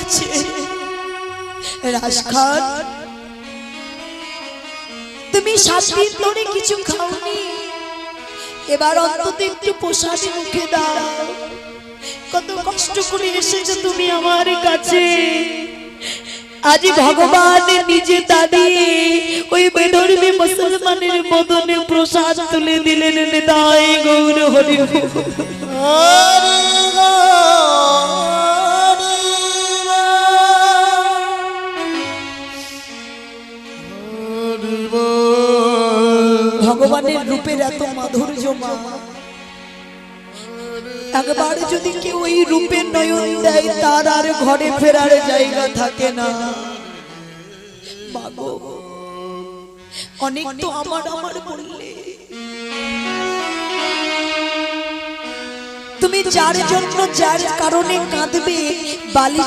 বলেছে রাজখান তুমি 7 দিন ধরে কিছু খাওনি, এবার অন্তত একটু প্রসাদ মুখে দাও। কত কষ্ট করে এসেছো তুমি আমার কাছে, আজ ভগবান নিজে দাঁড়িয়ে ওই বেধর্মী মুসলমানের বদনে প্রসাদ তুলে দিলেন। নিতাই গৌর হরি ভগবানের রূপের এত মাধুর্য মা, একবার যদি কেউ ওই রূপের নয়ন দেয় তার আর ঘরে ফেরার জায়গা থাকে না। মাগো অনেক তো আমার বললে, তুমি যার জন্য যার কারণে কাঁদবে বালি